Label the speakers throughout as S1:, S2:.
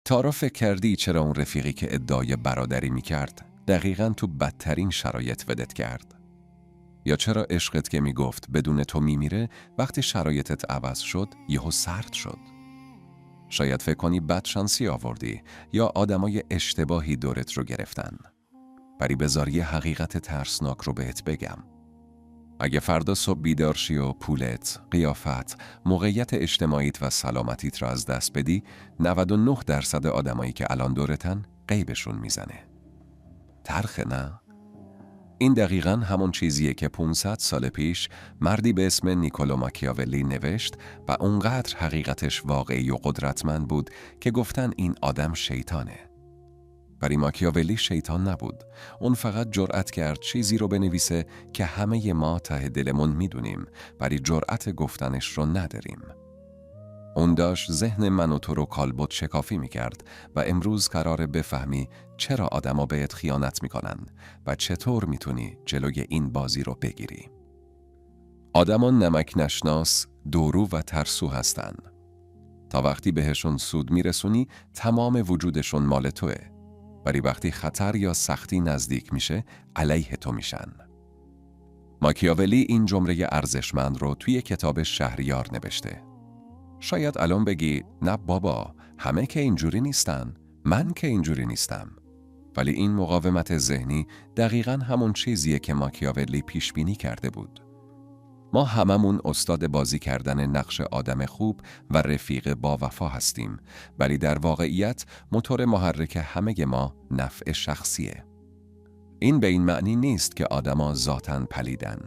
S1: تارا فکر کردی چرا اون رفیقی که ادعای برادری میکرد دقیقاً تو بدترین شرایط ودت کرد؟ یا چرا عشقت که میگفت بدون تو میمیره وقتی شرایطت عوض شد یهو سرد شد؟ شاید فکر کنی بد شانسی آوردی یا آدمای اشتباهی دورت رو گرفتن. ولی بذار یه حقیقت ترسناک رو بهت بگم. اگه فردا صبح بیدار شی و پولت، قیافت، موقعیت اجتماعیت و سلامتیت رو از دست بدی، 99% آدمایی که الان دورتن غیبشون میزنه. ترخه نه؟ این دقیقاً همون چیزیه که 500 سال پیش مردی به اسم نیکولو ماکیاولی نوشت و اونقدر حقیقتش واقعی و قدرتمند بود که گفتن این آدم شیطانه. ولی ماکیاولی شیطان نبود. اون فقط جرأت کرد چیزی رو بنویسه که همه ما ته دلمون میدونیم ولی جرأت گفتنش رو نداریم. اون داشت ذهن من و تو رو کالبد شکافی میکرد و امروز قراره بفهمی چرا آدما بهت خیانت میکنن و چطور میتونی جلوی این بازی رو بگیری. آدما نمک نشناس، دورو و ترسو هستن. تا وقتی بهشون سود میرسونی تمام وجودشون مال توه. ولی وقتی خطر یا سختی نزدیک میشه علیه تو میشن. ماکیاولی این جمله ارزشمند رو توی کتاب شهریار نوشته. شاید الان بگی نه بابا، همه که اینجوری نیستن، من که اینجوری نیستم. ولی این مقاومت ذهنی دقیقاً همون چیزیه که ماکیاولی پیش بینی کرده بود. ما هممون استاد بازی کردن نقش آدم خوب و رفیق با وفا هستیم، ولی در واقعیت موتور محرک همه ما نفع شخصیه. این به این معنی نیست که آدما ذاتاً پلیدن،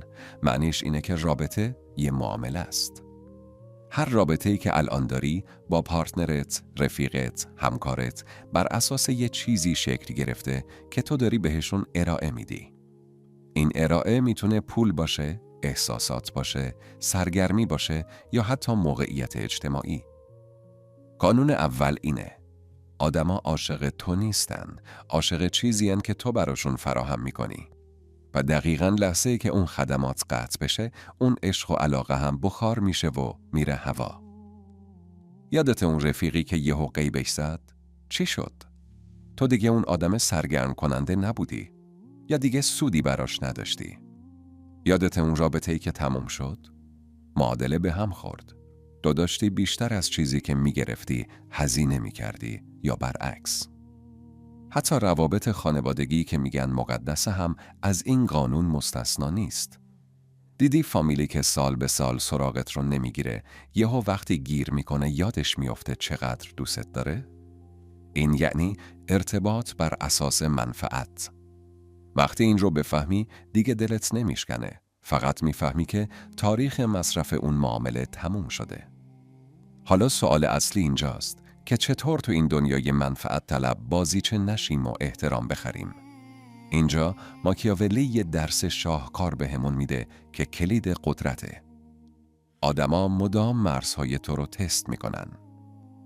S1: معنیش اینه که رابطه یه معامله است. هر رابطه‌ای که الان داری با پارتنرت، رفیقت، همکارت بر اساس یه چیزی شکل گرفته که تو داری بهشون ارائه میدی. این ارائه میتونه پول باشه، احساسات باشه، سرگرمی باشه یا حتی موقعیت اجتماعی. قانون اول اینه: آدما عاشق تو نیستن، عاشق چیزی هن که تو براشون فراهم میکنی. و دقیقاً لحظه‌ای که اون خدمات قطع بشه، اون عشق و علاقه هم بخار میشه و میره هوا. یادت اون رفیقی که یهو غیبش زد؟ چی شد؟ تو دیگه اون آدم سرگرم کننده نبودی یا دیگه سودی براش نداشتی؟ یادت اون رابطه‌ای که تموم شد؟ معادله به هم خورد. تو داشتی بیشتر از چیزی که میگرفتی هزینه میکردی یا برعکس. حتی روابط خانوادگی که میگن مقدس هم از این قانون مستثنا نیست. دیدی فامیلی که سال به سال سراغت رو نمیگیره، یهو وقتی گیر میکنه یادش میافته چقدر دوست داره؟ این یعنی ارتباط بر اساس منفعت. وقتی این رو بفهمی دیگه دلت نمیشکنه، فقط میفهمی که تاریخ مصرف اون معامله تموم شده. حالا سوال اصلی اینجاست که چطور تو این دنیای منفعت طلب بازیچه نشیم و احترام بخریم. اینجا ماکیاولی یه درس شاهکار بهمون میده که کلید قدرته. آدما مدام مرزهای تو رو تست میکنن.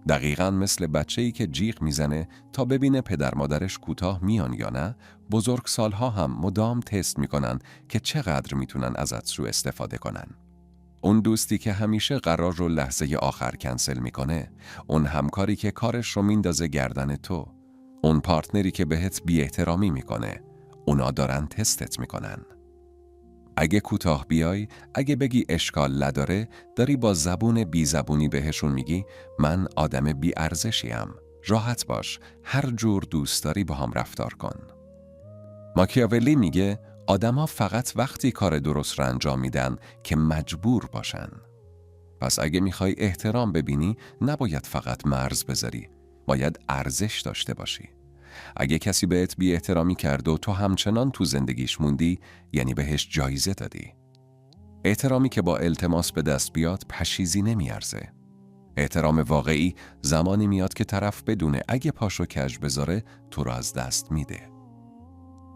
S1: دقیقاً مثل بچه‌ای که جیغ میزنه تا ببینه پدر مادرش کوتاه میان یا نه، بزرگسالها هم مدام تست میکنن که چقدر میتونن ازت سوء استفاده کنن. اون دوستی که همیشه قرار رو لحظه آخر کنسل میکنه، اون همکاری که کارش رو میندازه گردن تو، اون پارتنری که بهت بی احترامی میکنه، اونا دارن تستت میکنن. اگه کوتاه بیای، اگه بگی اشکال نداره، داری با زبون بی زبونی بهشون میگی من آدم بی ارزشیم، راحت باش، هر جور دوست داری با هم رفتار کن. ماکیاولی میگه آدما فقط وقتی کار درست رو انجام میدن که مجبور باشن. پس اگه میخوای احترام ببینی، نباید فقط مرز بذاری، باید ارزش داشته باشی. اگه کسی بهت بی احترامی کرد و تو همچنان تو زندگیش موندی، یعنی بهش جایزه دادی. احترامی که با التماس به دست بیاد پشیزی نمیارزه. احترام واقعی زمانی میاد که طرف بدونه اگه پاشو کج بذاره تو رو از دست میده.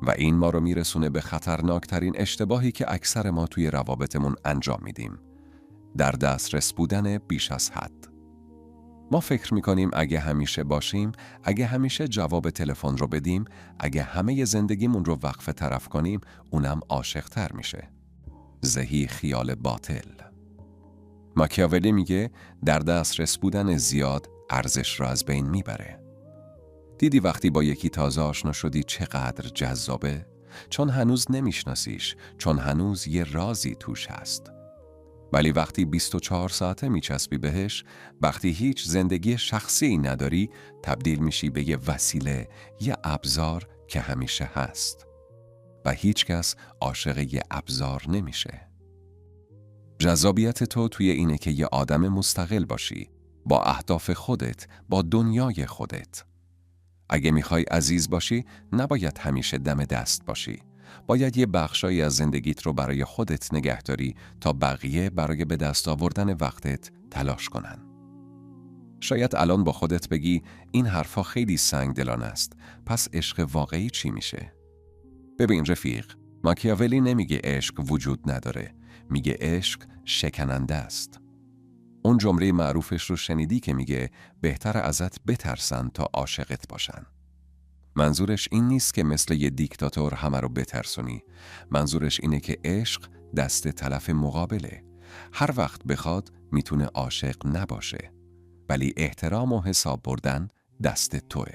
S1: و این ما رو میرسونه به خطرناکترین اشتباهی که اکثر ما توی روابطمون انجام میدیم: در دسترس بودن بیش از حد. ما فکر میکنیم اگه همیشه باشیم، اگه همیشه جواب تلفن رو بدیم، اگه همه زندگیمون رو وقف طرف کنیم، اونم عاشق‌تر میشه. زهی خیال باطل. ماکیاولی میگه در دسترس بودن زیاد ارزش رو از بین میبره. دیدی وقتی با یکی تازه آشنا شدی چقدر جذابه؟ چون هنوز نمیشناسیش، چون هنوز یه رازی توش هست. ولی وقتی 24 ساعته میچسبی بهش، وقتی هیچ زندگی شخصی نداری، تبدیل میشی به یه وسیله، یه ابزار که همیشه هست. و هیچ کس عاشق یه ابزار نمیشه. جذابیت تو توی اینه که یه آدم مستقل باشی، با اهداف خودت، با دنیای خودت. اگه میخوای عزیز باشی، نباید همیشه دم دست باشی. باید یه بخشایی از زندگیت رو برای خودت نگه داری تا بقیه برای به دست آوردن وقتت تلاش کنن. شاید الان با خودت بگی این حرفا خیلی سنگدلانه است، پس عشق واقعی چی میشه؟ ببین رفیق، ماکیاولی نمیگه عشق وجود نداره، میگه عشق شکننده است. اون جمله معروفش رو شنیدی که میگه بهتر ازت بترسن تا عاشقت باشن. منظورش این نیست که مثل یه دیکتاتور همه رو بترسونی. منظورش اینه که عشق دست طرف مقابله. هر وقت بخواد میتونه عاشق نباشه. ولی احترام و حساب بردن دست توه.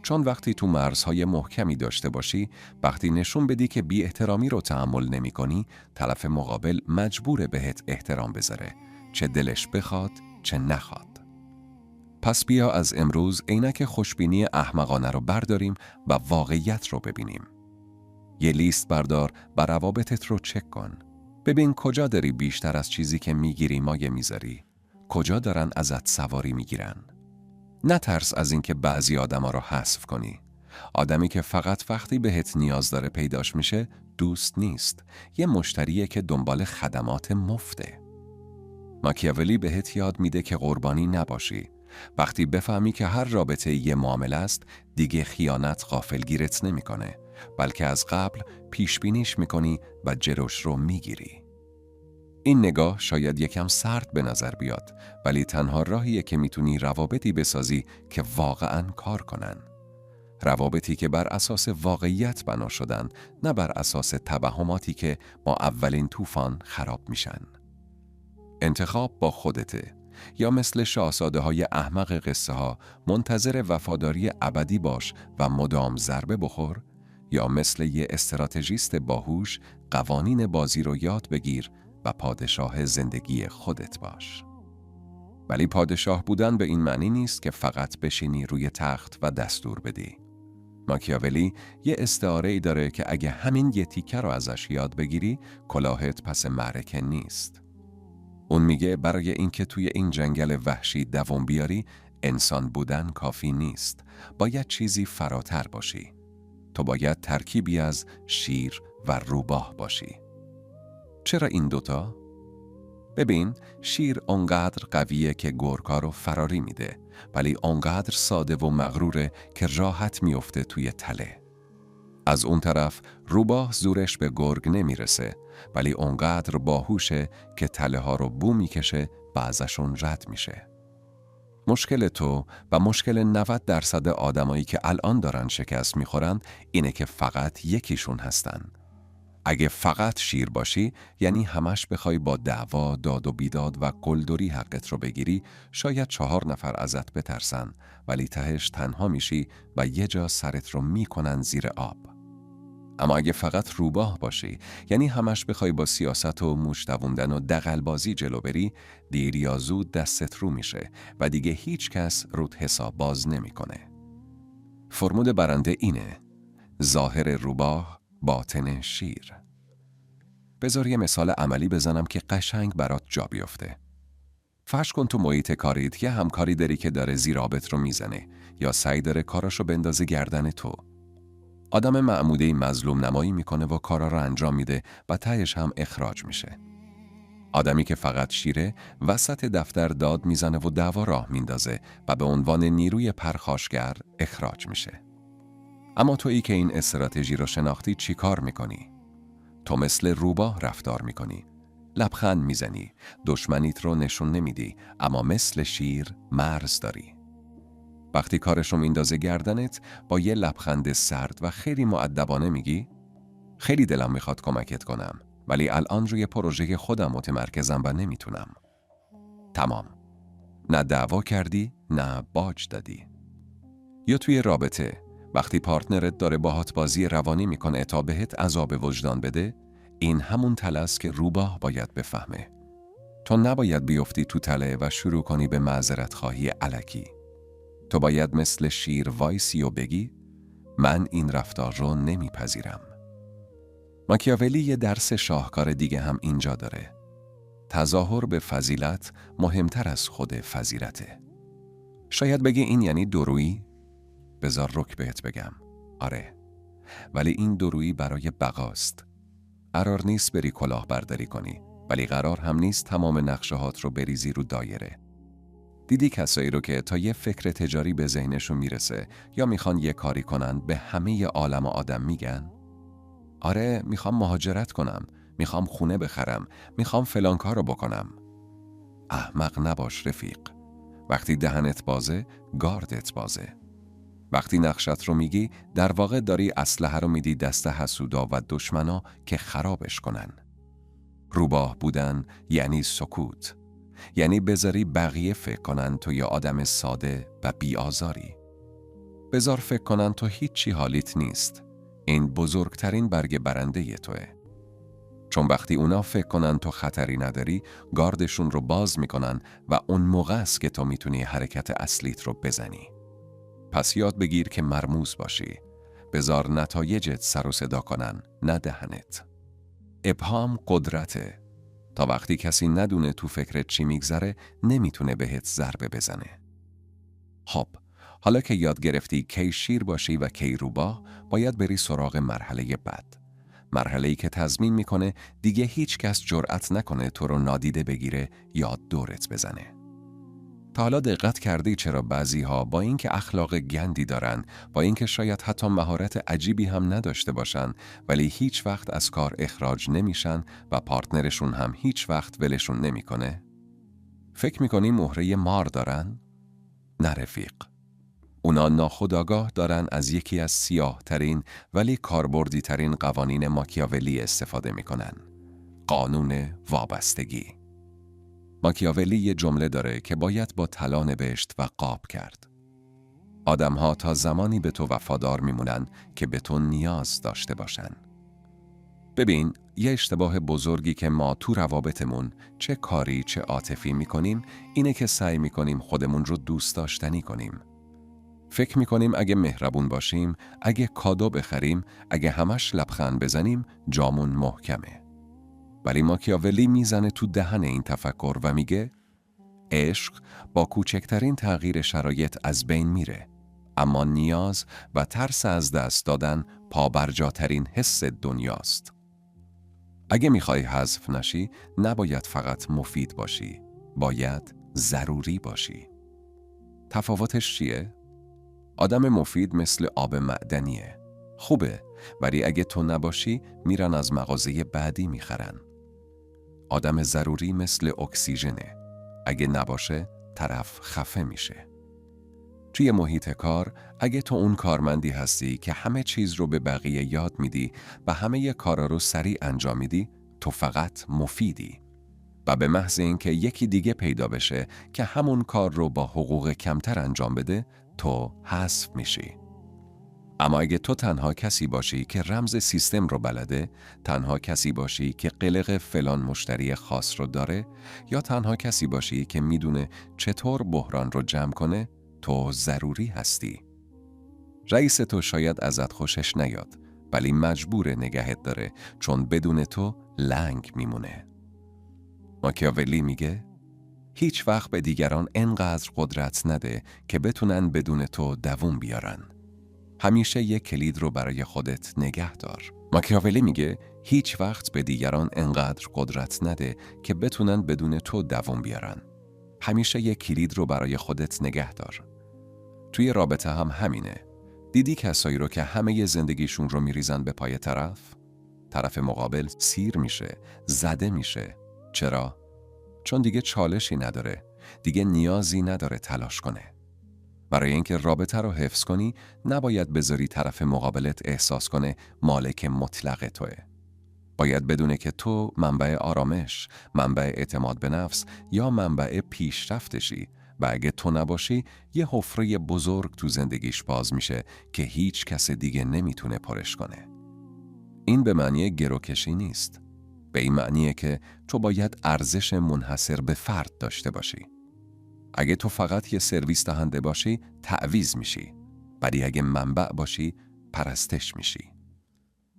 S1: چون وقتی تو مرزهای محکمی داشته باشی، وقتی نشون بدی که بی احترامی رو تحمل نمی کنی، طرف مقابل مجبوره بهت احترام بذاره، چه دلش بخواد چه نخواد. پس بیا از امروز عینک خوشبینی احمقانه رو برداریم و واقعیت رو ببینیم. یه لیست بردار و روابطت رو چک کن. ببین کجا داری بیشتر از چیزی که میگیری مایه میذاری. کجا دارن ازت سواری میگیرن. نترس از اینکه بعضی آدما رو حذف کنی. آدمی که فقط وقتی بهت نیاز داره پیداش میشه دوست نیست. یه مشتریه که دنبال خدمات مفته. ماکیاولی بهت یاد میده که قربانی نباشی. وقتی بفهمی که هر رابطه یه معامله است، دیگه خیانت غافلگیرت نمیکنه، بلکه از قبل پیش بینیش میکنی و جلوش رو میگیری. این نگاه شاید یکم سرد به نظر بیاد، ولی تنها راهیه که میتونی روابطی بسازی که واقعاً کار کنن. روابطی که بر اساس واقعیت بنا شدن، نه بر اساس توهماتی که با اولین طوفان خراب میشن. انتخاب با خودته. یا مثل شاهزاده های احمق قصه ها منتظر وفاداری ابدی باش و مدام ضربه بخور، یا مثل یه استراتژیست باهوش قوانین بازی رو یاد بگیر و پادشاه زندگی خودت باش. ولی پادشاه بودن به این معنی نیست که فقط بشینی روی تخت و دستور بدی. ماکیاولی یه استعاره‌ای داره که اگه همین یه تیکه رو ازش یاد بگیری، کلاهت پس معرکه نیست. اون میگه برای اینکه توی این جنگل وحشی دوام بیاری، انسان بودن کافی نیست. باید چیزی فراتر باشی. تو باید ترکیبی از شیر و روباه باشی. چرا این دوتا؟ ببین، شیر اونقدر قویه که گرگ‌ها رو فراری میده، ولی اونقدر ساده و مغروره که راحت میفته توی تله. از اون طرف روباه زورش به گرگ نمیرسه، ولی اونقدر باهوشه که تله ها رو بو میکشه و ازشون رد میشه. مشکل تو و مشکل 90% آدمایی که الان دارن شکست میخورن اینه که فقط یکیشون هستن. اگه فقط شیر باشی، یعنی همش بخوای با دعوا، داد و بیداد و قلدری حقت رو بگیری، شاید 4 نفر ازت بترسن، ولی تهش تنها میشی و یه جا سرت رو میکنن زیر آب. اما اگه فقط روباه باشی، یعنی همش بخوای با سیاست و موش دووندن و دغل‌بازی جلو بری، دیر یا زود دستت رو میشه و دیگه هیچ کس رود حساب باز نمیکنه. فرمود برنده اینه: ظاهر روباه، باطن شیر. بذار یه مثال عملی بزنم که قشنگ برات جا بیفته. فرض کن تو محیط کاریت یه همکاری داری که داره زیرآبت رو میزنه یا سعی داره کاراشو بندازه گردن تو. آدم معموده مظلوم نمایی میکنه و کارا رو انجام میده و تهش هم اخراج میشه. آدمی که فقط شیره وسط دفتر داد میزنه و دعوا راه میندازه و به عنوان نیروی پرخاشگر اخراج میشه. اما تویی که این استراتژی رو شناختی چی کار میکنی؟ تو مثل روباه رفتار میکنی. لبخند میزنی، دشمنیت رو نشون نمیدی، اما مثل شیر مرز داری. وقتی کارشو میندازه گردنت، با یه لبخند سرد و خیلی مؤدبانه میگی: خیلی دلم میخواد کمکت کنم، ولی الان روی پروژه خودم متمرکزم و نمیتونم. تمام. نه دعوا کردی، نه باج دادی. یا توی رابطه وقتی پارتنرت داره باهات بازی روانی میکنه تا بهت عذاب وجدان بده، این همون تله است که روباه باید بفهمه. تو نباید بیفتی تو تله و شروع کنی به معذرت خواهی الکی. تو باید مثل شیر وایسی و بگی من این رفتار رو نمیپذیرم. ماکیاولی یه درس شاهکار دیگه هم اینجا داره. تظاهر به فضیلت مهمتر از خود فضیلته. شاید بگی این یعنی دورویی؟ بذار رک بهت بگم. آره. ولی این دورویی برای بقاست. قرار نیست بری کلاهبرداری کنی، ولی قرار هم نیست تمام نقشه‌هات رو بریزی رو دایره. دیدی کسایی رو که تا یه فکر تجاری به ذهنشون میرسه یا میخوان یه کاری کنن به همه عالم و آدم میگن؟ آره، میخوام مهاجرت کنم، میخوام خونه بخرم، میخوام فلان کار رو بکنم. احمق نباش رفیق. وقتی دهنت بازه، گاردت بازه. وقتی نقشت رو میگی، در واقع داری اسلحه رو میدی دست حسودا و دشمنا که خرابش کنن. روباه بودن یعنی سکوت. یعنی بذاری بقیه فکر کنن تو یه آدم ساده و بی‌آزاری. بذار فکر کنن تو هیچی حالیت نیست. این بزرگترین برگ برنده ی توه. چون وقتی اونا فکر کنن تو خطری نداری، گاردشون رو باز میکنن و اون موقع است که تو میتونی حرکت اصلیت رو بزنی. پس یاد بگیر که مرموز باشی. بذار نتایجت سر و صدا کنن، نه دهنت. ابهام قدرته. تا وقتی کسی ندونه تو فکرت چی میگذره، نمیتونه بهت ضربه بزنه. خب، حالا که یاد گرفتی کی شیر باشی و کی روباه، باید بری سراغ مرحله بعد. مرحله‌ای که تضمین میکنه دیگه هیچ کس جرأت نکنه تو رو نادیده بگیره یا دورت بزنه. تا حالا دقت کردی چرا بعضی‌ها با اینکه اخلاق گندی دارن، با اینکه شاید حتی مهارت عجیبی هم نداشته باشن، ولی هیچ وقت از کار اخراج نمیشن و پارتنرشون هم هیچ وقت ولشون نمیکنه؟ فکر میکنی مهره مار دارن؟ نه رفیق. اونا ناخودآگاه دارن از یکی از سیاه ترین ولی کاربردی ترین قوانین ماکیاولی استفاده میکنن. قانون وابستگی. ماکیاولی یه جمله داره که باید با طلا نوشت و قاب کرد. آدم‌ها تا زمانی به تو وفادار میمونن که به تو نیاز داشته باشن. ببین، یه اشتباه بزرگی که ما تو روابطمون چه کاری چه عاطفی میکنیم اینه که سعی میکنیم خودمون رو دوست داشتنی کنیم. فکر میکنیم اگه مهربون باشیم، اگه کادو بخریم، اگه همش لبخند بزنیم، جامون محکمه. ولی ماکیاولی میزنه تو دهن این تفکر و میگه عشق با کوچکترین تغییر شرایط از بین میره، اما نیاز و ترس از دست دادن پابرجاترین حس دنیاست. اگه میخوای حذف نشی، نباید فقط مفید باشی، باید ضروری باشی. تفاوتش چیه؟ آدم مفید مثل آب معدنیه. خوبه، ولی اگه تو نباشی میرن از مغازه بعدی میخرن. آدم ضروری مثل اکسیژنه. اگه نباشه طرف خفه میشه. توی محیط کار، اگه تو اون کارمندی هستی که همه چیز رو به بقیه یاد میدی و همه کارا رو سریع انجام میدی، تو فقط مفیدی. و به محض اینکه یکی دیگه پیدا بشه که همون کار رو با حقوق کمتر انجام بده، تو حذف میشی. اما اگه تو تنها کسی باشی که رمز سیستم رو بلده، تنها کسی باشی که قلق فلان مشتری خاص رو داره، یا تنها کسی باشی که میدونه چطور بحران رو جمع کنه، تو ضروری هستی. رئیس تو شاید ازت خوشش نیاد، ولی مجبور نگهت داره، چون بدون تو لنگ میمونه. ماکیاولی میگه هیچ وقت به دیگران انقدر قدرت نده که بتونن بدون تو دووم بیارن. همیشه یک کلید رو برای خودت نگه دار. ماکیاولی میگه هیچ وقت به دیگران انقدر قدرت نده که بتونن بدون تو دووم بیارن. همیشه یک کلید رو برای خودت نگه دار. توی رابطه هم همینه. دیدی کسایی رو که همه زندگیشون رو میریزن به پای طرف مقابل سیر میشه، زده میشه. چرا؟ چون دیگه چالشی نداره، دیگه نیازی نداره تلاش کنه. برای اینکه رابطه رو حفظ کنی، نباید بذاری طرف مقابلت احساس کنه مالک مطلق توئه. باید بدونه که تو منبع آرامش، منبع اعتماد به نفس یا منبع پیشرفتشی و اگه تو نباشی یه حفره بزرگ تو زندگیش باز میشه که هیچ کس دیگه نمیتونه پرش کنه. این به معنی گروکشی نیست. به این معنیه که تو باید ارزش منحصر به فرد داشته باشی. اگه تو فقط یه سرویس دهنده باشی، تعویض میشی. ولی اگه منبع باشی، پرستش میشی.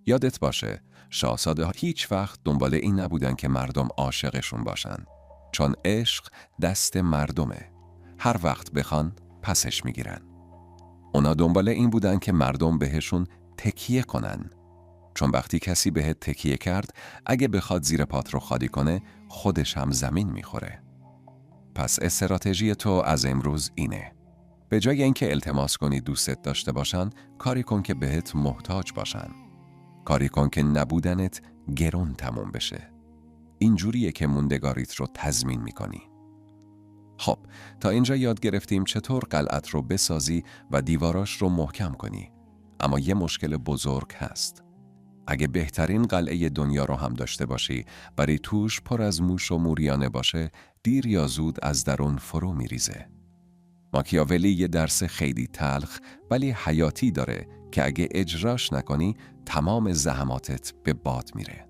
S1: یادت باشه، شاهزاده ها هیچ وقت دنبال این نبودن که مردم عاشقشون باشن. چون عشق دست مردمه. هر وقت بخوان پسش میگیرن. اونا دنبال این بودن که مردم بهشون تکیه کنن. چون وقتی کسی بهت تکیه کرد، اگه بخواد زیر پات رو خالی کنه، خودش هم زمین میخوره. پس استراتژی تو از امروز اینه. به جای اینکه التماس کنی دوستت داشته باشن، کاری کن که بهت محتاج باشن. کاری کن که نبودنت گرون تموم بشه. اینجوریه که موندگاریت رو تضمین میکنی. خب، تا اینجا یاد گرفتیم چطور قلعت رو بسازی و دیواراش رو محکم کنی. اما یه مشکل بزرگ هست. اگه بهترین قلعه دنیا رو هم داشته باشی، ولی توش پر از موش و موریانه باشه، دیر یا زود از درون فرو میریزه. ماکیاولی یه درس خیلی تلخ ولی حیاتی داره که اگه اجراش نکنی، تمام زحماتت به باد میره.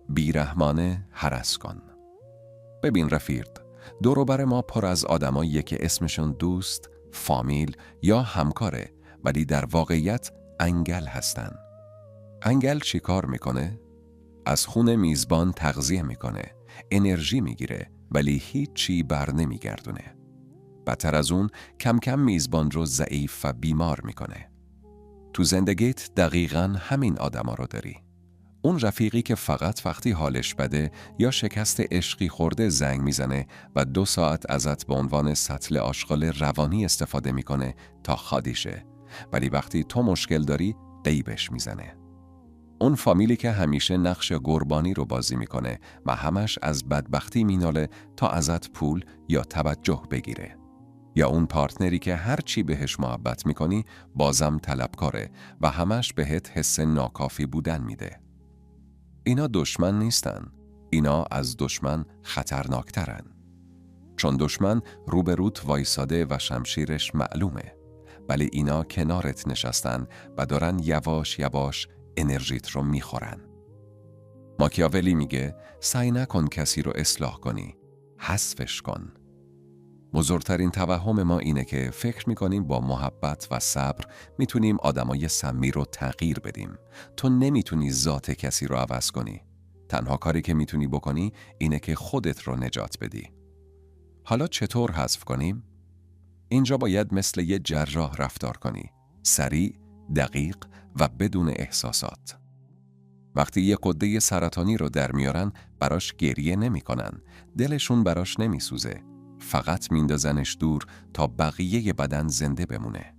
S1: بیرحمانه هرس کن. ببین رفیق، دور و بر ما پر از آدماییه که اسمشون دوست، فامیل یا همکاره، ولی در واقعیت انگل هستن. انگل چی کار میکنه؟ از خون میزبان تغذیه میکنه، انرژی میگیره، ولی هیچی بر نمیگردونه. بدتر از اون، کم کم میزبان رو ضعیف و بیمار میکنه. تو زندگیت دقیقاً همین آدما رو داری. اون رفیقی که فقط وقتی حالش بده یا شکست عشقی خورده زنگ میزنه و 2 ساعت ازت به عنوان سطل آشغال روانی استفاده میکنه تا خادیشه، ولی وقتی تو مشکل داری غیبش میزنه. اون فامیلی که همیشه نقش قربانی رو بازی میکنه و همش از بدبختی میناله تا ازت پول یا توجه بگیره. یا اون پارتنری که هر چی بهش محبت میکنی بازم طلبکاره و همش بهت حس ناکافی بودن میده. اینا دشمن نیستن. اینا از دشمن خطرناکترن. چون دشمن روبروت وایساده و شمشیرش معلومه. ولی اینا کنارت نشستن و دارن یواش یواش انرژیت رو میخورن. ماکیاولی میگه سعی نکن کسی رو اصلاح کنی. حذفش کن. بزرگترین توهم ما اینه که فکر میکنیم با محبت و صبر میتونیم آدمای سمی رو تغییر بدیم. تو نمیتونی ذات کسی رو عوض کنی. تنها کاری که میتونی بکنی اینه که خودت رو نجات بدی. حالا چطور حذف کنیم؟ اینجا باید مثل یه جراح رفتار کنی. سریع، دقیق و بدون احساسات. وقتی یه غده سرطانی رو در میارن، براش گریه نمی کنن. دلشون براش نمی سوزه. فقط میندازنش دور تا بقیه بدن زنده بمونه.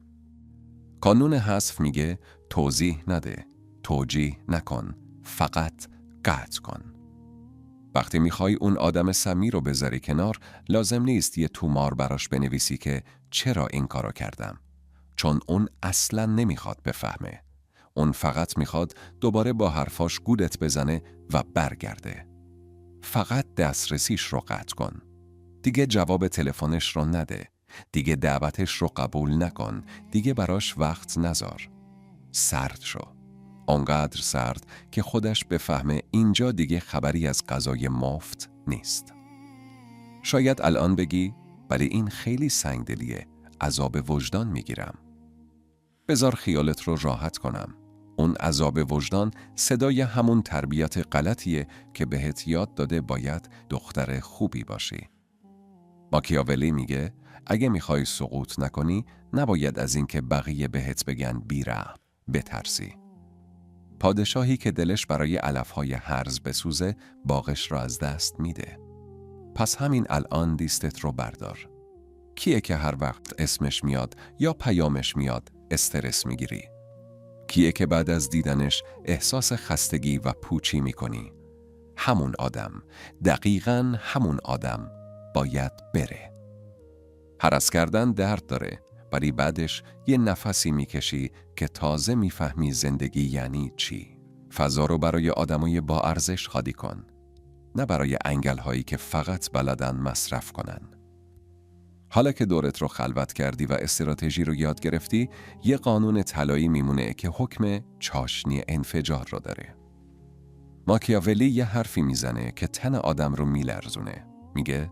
S1: قانون حذف میگه توضیح نده، توجیه نکن، فقط قطع کن. وقتی میخوای اون آدم سمی رو بذاری کنار، لازم نیست یه تومار براش بنویسی که چرا این کارو کردم. چون اون اصلاً نمیخواد بفهمه. اون فقط میخواد دوباره با حرفاش گولت بزنه و برگرده. فقط دسترسیش رو قطع کن. دیگه جواب تلفنش رو نده. دیگه دعوتش رو قبول نکن. دیگه براش وقت نذار. سرد شو. آنقدر سرد که خودش بفهمه اینجا دیگه خبری از غذای مفت نیست. شاید الان بگی ولی این خیلی سنگدلیه. عذاب وجدان میگیرم. بذار خیالت رو راحت کنم. اون عذاب وجدان صدای همون تربیت غلطیه که بهت یاد داده باید دختر خوبی باشی. ماکیاولی میگه اگه میخوای سقوط نکنی، نباید از این که بقیه بهت بگن بیرحم بترسی. پادشاهی که دلش برای علفهای هرز بسوزه، باغش را از دست میده. پس همین الان لیستت رو بردار. کیه که هر وقت اسمش میاد یا پیامش میاد استرس میگیری؟ کیه که بعد از دیدنش احساس خستگی و پوچی میکنی؟ همون آدم، دقیقاً همون آدم باید بره. هرس کردن درد داره، ولی بعدش یه نفسی میکشی که تازه میفهمی زندگی یعنی چی. فضا رو برای آدمای با ارزش خالی کن، نه برای انگل هایی که فقط بلدن مصرف کنن. حالا که دورت رو خلوت کردی و استراتژی رو یاد گرفتی، یه قانون طلایی میمونه که حکم چاشنی انفجار رو داره. ماکیاولی یه حرفی میزنه که تن آدم رو میلرزونه. میگه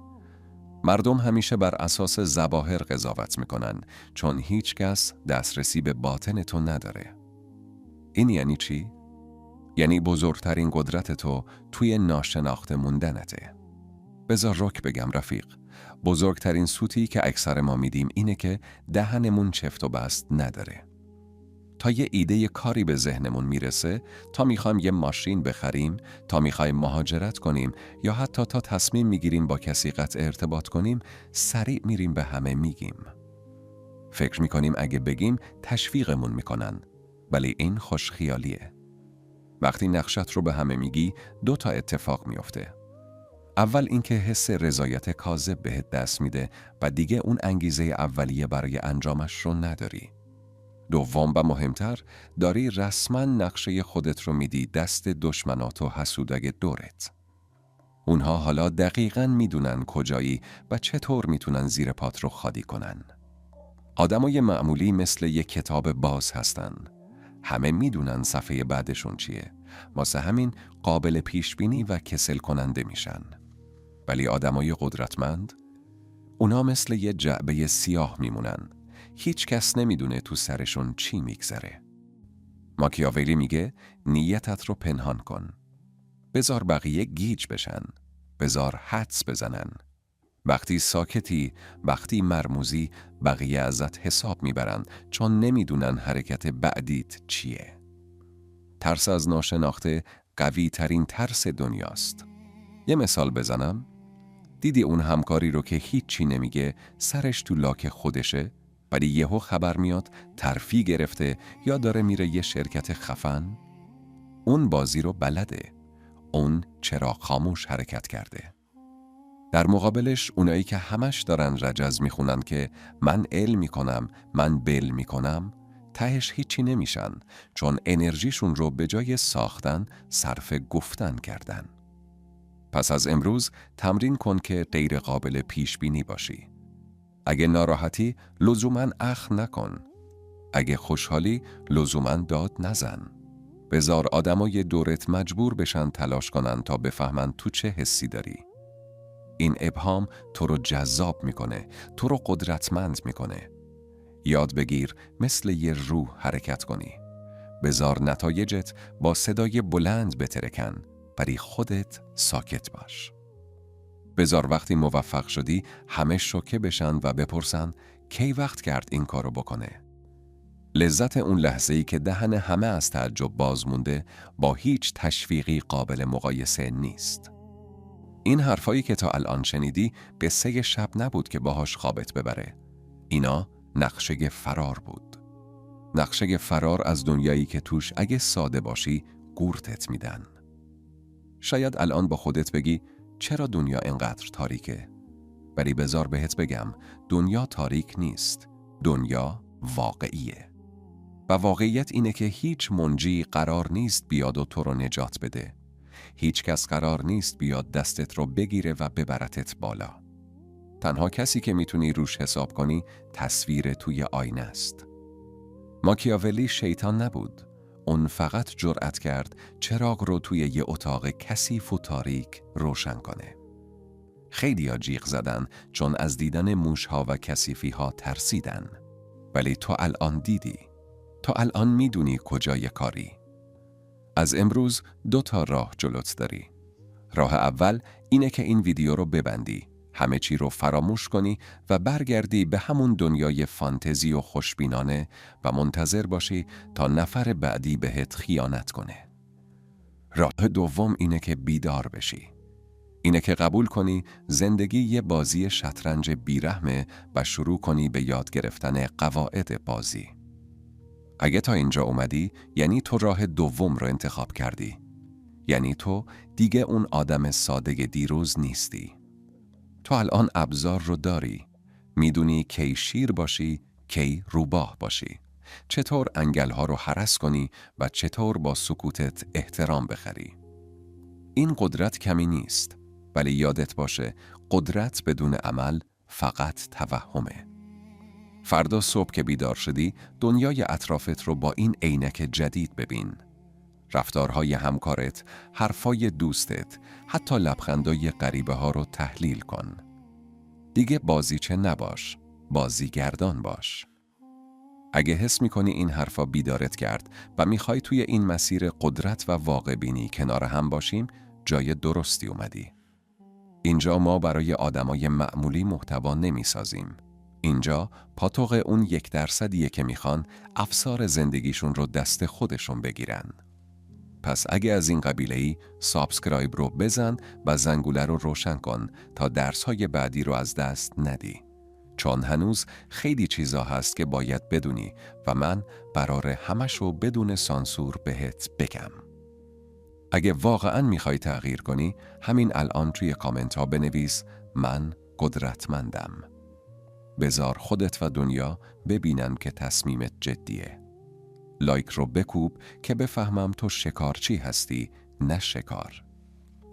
S1: مردم همیشه بر اساس ظواهر قضاوت میکنن، چون هیچ کس دسترسی به باطن تو نداره. این یعنی چی؟ یعنی بزرگترین قدرت تو توی ناشناخته موندنته. بذار رک بگم رفیق، بزرگترین سوتی که اکثر ما میدیم اینه که دهنمون چفت و بست نداره. تا یه ایده کاری به ذهنمون میرسه، تا میخوایم یه ماشین بخریم، تا میخوایم مهاجرت کنیم یا حتی تا تصمیم میگیریم با کسی قطع ارتباط کنیم، سریع میریم به همه میگیم. فکر میکنیم اگه بگیم تشویقمون میکنن، ولی این خوشخیالیه. وقتی نقشت رو به همه میگی 2 اتفاق میفته. اول اینکه حس رضایت کاذب بهت دست میده و دیگه اون انگیزه اولیه برای انجامش رو نداری. دوم و مهمتر، داری رسما نقشه خودت رو میدی دست دشمنات و حسودای دورت. اونها حالا دقیقاً میدونن کجایی و چطور میتونن زیر پات رو خالی کنن. آدمای معمولی مثل یک کتاب باز هستن. همه میدونن صفحه بعدشون چیه. واسه همین قابل پیشبینی و کسل کننده میشن. ولی آدمای قدرتمند، اونا مثل یه جعبه سیاه میمونن. هیچ کس نمیدونه تو سرشون چی میگذره. ماکیاولی میگه نیتت رو پنهان کن. بذار بقیه گیج بشن. بذار حدس بزنن. وقتی ساکتی، وقتی مرموزی، بقیه ازت حساب میبرن، چون نمیدونن حرکت بعدیت چیه. ترس از ناشناخته قوی ترین ترس دنیاست. یه مثال بزنم؟ دیدی اون همکاری رو که هیچی نمیگه، سرش تو لاک خودشه، ولی یهو خبر میاد ترفیع گرفته یا داره میره یه شرکت خفن؟ اون بازی رو بلده. اون چرا خاموش حرکت کرده. در مقابلش اونایی که همش دارن رجز میخونن که من علم میکنم، من بل میکنم، تهش هیچی نمیشن، چون انرژیشون رو به جای ساختن صرف گفتن کردن. پس از امروز تمرین کن که غیر قابل پیش بینی باشی. اگه ناراحتی لزوماً اخ نکن. اگه خوشحالی لزوماً داد نزن. بذار آدمای دورت مجبور بشن تلاش کنن تا بفهمن تو چه حسی داری. این ابهام تو رو جذاب میکنه، تو رو قدرتمند میکنه. یاد بگیر مثل یه روح حرکت کنی. بذار نتایجت با صدای بلند بترکن، ولی خودت ساکت باش. بذار وقتی موفق شدی همه شوکه بشن و بپرسن کی وقت کرد این کارو بکنه. لذت اون لحظه‌ای که دهن همه از تعجب باز مونده با هیچ تشویقی قابل مقایسه نیست. این حرفایی که تا الان شنیدی قصه شب نبود که باهاش خوابت ببره. اینا نقشه فرار بود. نقشه فرار از دنیایی که توش اگه ساده باشی گورتت میدن. شاید الان با خودت بگی چرا دنیا اینقدر تاریکه؟ ولی بذار بهت بگم دنیا تاریک نیست. دنیا واقعیه. و واقعیت اینه که هیچ منجی قرار نیست بیاد و تو رو نجات بده. هیچ کس قرار نیست بیاد دستت رو بگیره و ببرتت بالا. تنها کسی که میتونی روش حساب کنی تصویر توی آینه است. ماکیاولی شیطان نبود. اون فقط جرأت کرد چراغ رو توی یه اتاق کثیف و تاریک روشن کنه. خیلیا جیغ زدن چون از دیدن موشها و کثیفی‌ها ترسیدن. ولی تو الان دیدی. تو الان میدونی کجای کاری. از امروز 2 راه جلوت داری. راه اول اینه که این ویدیو رو ببندی، همه چی رو فراموش کنی و برگردی به همون دنیای فانتزی و خوشبینانه و منتظر باشی تا نفر بعدی بهت خیانت کنه. راه دوم اینه که بیدار بشی. اینه که قبول کنی زندگی یه بازی شطرنج بیرحمه و شروع کنی به یاد گرفتن قواعد بازی. اگه تا اینجا اومدی یعنی تو راه دوم رو انتخاب کردی. یعنی تو دیگه اون آدم ساده دیروز نیستی. تو الان ابزار رو داری. میدونی کی شیر باشی، کی روباه باشی. چطور انگل‌ها رو هرس کنی و چطور با سکوتت احترام بخری. این قدرت کمی نیست، ولی یادت باشه قدرت بدون عمل فقط توهمه. فردا صبح که بیدار شدی دنیای اطرافت رو با این عینک جدید ببین. رفتارهای همکارت، حرفای دوستت، حتی لبخندای غریبه ها رو تحلیل کن. دیگه بازیچه نباش، بازیگردان باش. اگه حس میکنی این حرفا بیدارت کرد و میخوای توی این مسیر قدرت و واقع بینی کنار هم باشیم، جای درستی اومدی. اینجا ما برای آدمای معمولی محتوا نمیسازیم. اینجا پاتوق اون 1% که میخوان افسار زندگیشون رو دست خودشون بگیرن. پس اگه از این قبیله‌ای، سابسکرایب رو بزن و زنگوله رو روشن کن تا درس‌های بعدی رو از دست ندی. چون هنوز خیلی چیزا هست که باید بدونی و من قراره همشو بدون سانسور بهت بگم. اگه واقعاً میخوای تغییر کنی، همین الان توی کامنت ها بنویس من قدرتمندم. بذار خودت و دنیا ببینن که تصمیمت جدیه. لایک رو بکوب که بفهمم تو شکارچی هستی، نه شکار.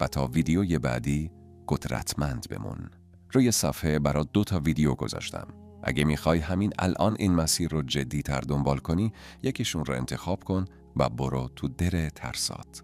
S1: و تا ویدیوی بعدی قدرتمند بمون. روی صفحه برات 2 ویدیو گذاشتم. اگه میخوای همین الان این مسیر رو جدی تر دنبال کنی، یکیشون رو انتخاب کن و برو تو در ترسات.